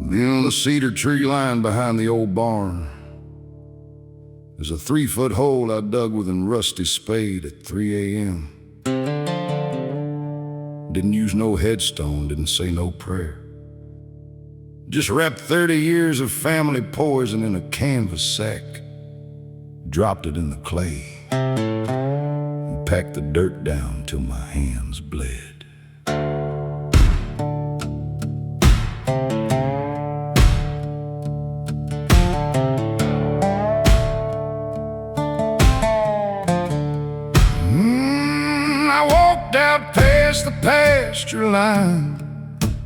In the cedar tree line behind the old barn, there's a 3-foot hole I dug with a rusty spade at 3 a.m. Didn't use no headstone, didn't say no prayer. Just wrapped 30 years of family poison in a canvas sack, dropped it in the clay, and packed the dirt down till my hands bled. I walked out past the pasture line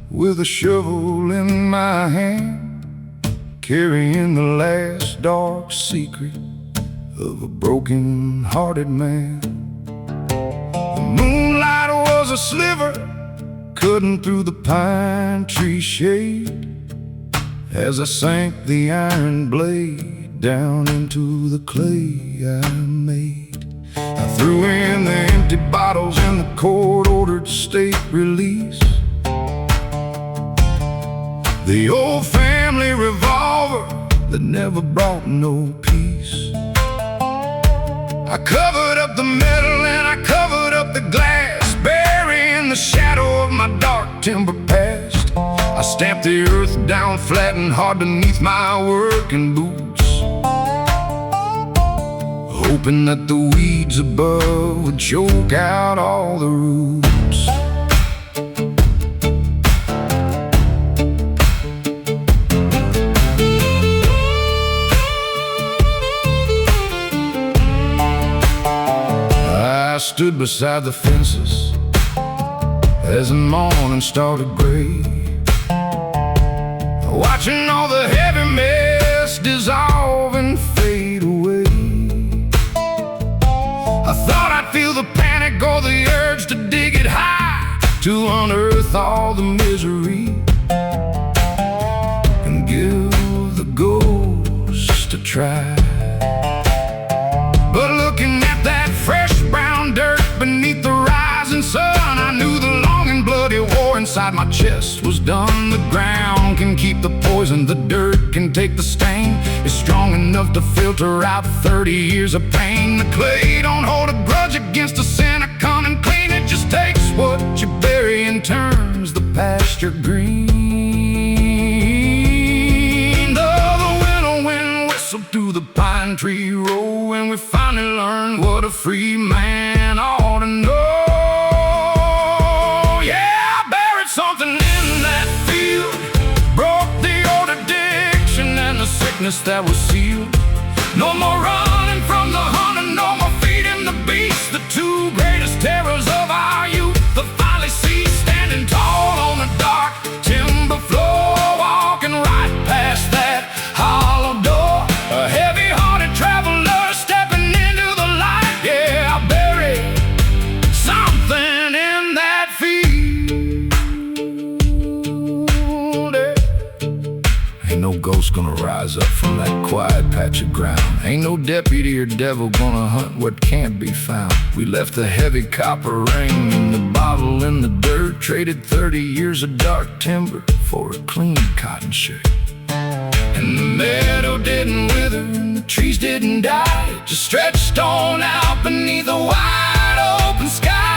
with a shovel in my hand, carrying the last dark secret of a broken-hearted man. The moonlight was a sliver cutting through the pine tree shade as I sank the iron blade down into the clay I made. I threw in the empty bottles and the court-ordered state release, the old family revolver that never brought no peace. I covered up the metal and I covered up the glass, burying the shadow of my dark timber past. I stamped the earth down flat and hard beneath my working boots, hoping that the weeds above would choke out all the roots. I stood beside the fences as the morning started gray, watching all the heavy mess dissolve and fade away. I thought I'd feel the panic or the urge to dig it high, to unearth all the misery and give the ghost a try. But looking at that fresh brown dirt beneath the rising sun, I knew the long and bloody war inside my chest was done. The ground can keep the poison, the dirt can take the stain. It's strong enough to filter out 30 years of pain. The clay don't hold a grudge against a sinner. Come and clean it, just takes what you bury and turns the pasture green. The winter wind whistled through the pine tree row, and we finally learned what a free man ought to know. Yeah, I buried something in that field, broke the old addiction and the sickness that was sealed. No more running from the hunter, no more feeding the beast. The two greatest terrors of our youth, the finally ceased, standing tall on the dark timber floor, walking right past that hollow door. A heavy-hearted traveler stepping into the light. Yeah, I buried something in that field. Ain't no ghost gonna rise up from that quiet patch of ground. Ain't no deputy or devil gonna hunt what can't be found. We left the heavy copper ring in the bottle in the dirt, traded 30 years of dark timber for a clean cotton shirt. And the meadow didn't wither and the trees didn't die, it just stretched on out beneath a wide open sky.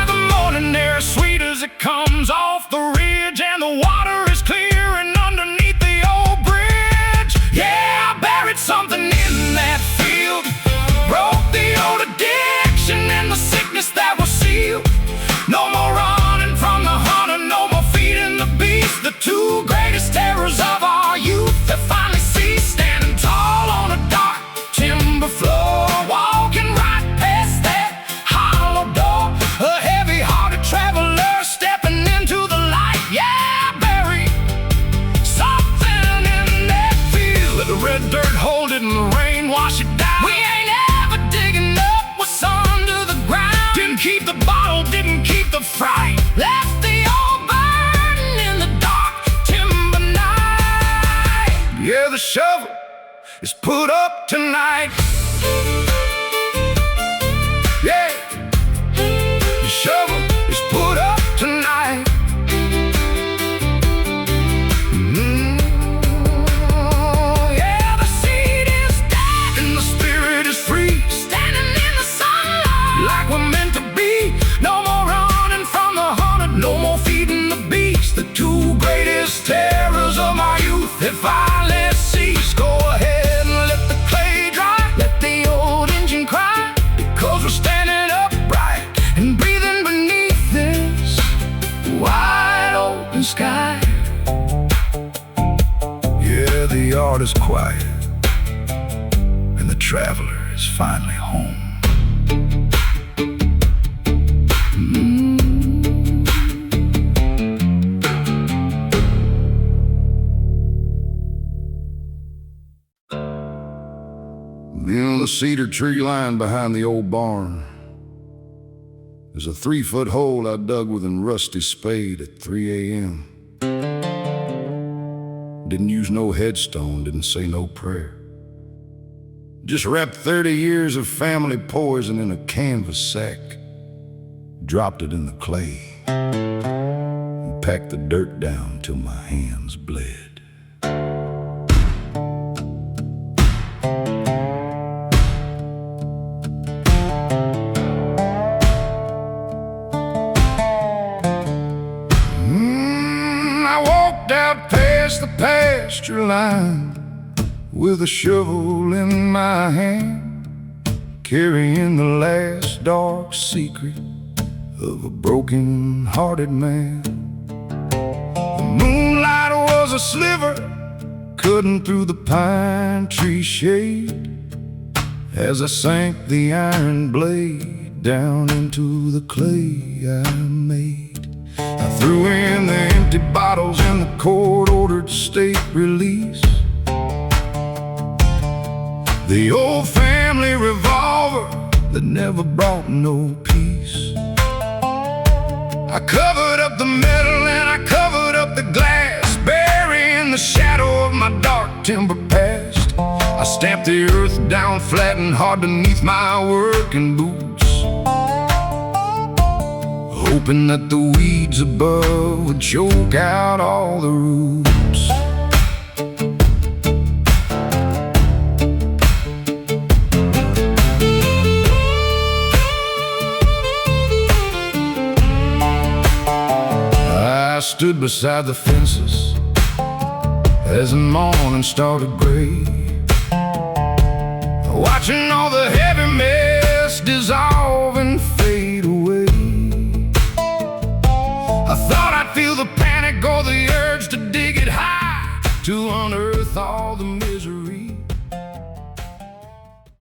The morning air is sweet as it comes off the ridge, and the water is clear and underneath the old bridge. Yeah, I buried something in that field, broke the old addiction and the sickness that was sealed. No more running from the hunter, no more feeding the beast. The two greatest terrors of our youth have finally ceased, standing tall on a dark timber floor, walking right past that hollow door. A heavy-hearted traveler stepping into the light. Yeah, I buried something in that field. Let the red dirt hold it and the rain wash it down. We ain't ever digging up what's under the ground. Didn't keep the bottle, didn't keep the fright, left the old burden in the dark timber night. Yeah, the shovel is put up tonight. Yeah, the shovel is put up tonight. open sky. Yeah, the yard is quiet, and the traveler is finally home. The cedar tree line behind the old barn is a 3-foot hole I dug with a rusty spade at 3 a.m. Didn't use no headstone, didn't say no prayer. Just wrapped 30 years of family poison in a canvas sack, dropped it in the clay, and packed the dirt down till my hands bled. Out past the pasture line with a shovel in my hand, carrying the last dark secret of a broken-hearted man. The moonlight was a sliver cutting through the pine tree shade as I sank the iron blade down into the clay I made. I threw in the empty bottles and the court-ordered state release, the old family revolver that never brought no peace. I covered up the metal and I covered up the glass, burying the shadow of my dark timber past. I stamped the earth down flat and hard beneath my working boots, hoping that the weeds above would choke out all the roots. I stood beside the fences as the morning started gray, watching all the heavy mess dissolve and fade away. I thought I'd feel the panic or the urge to dig it high, to unearth all the misery.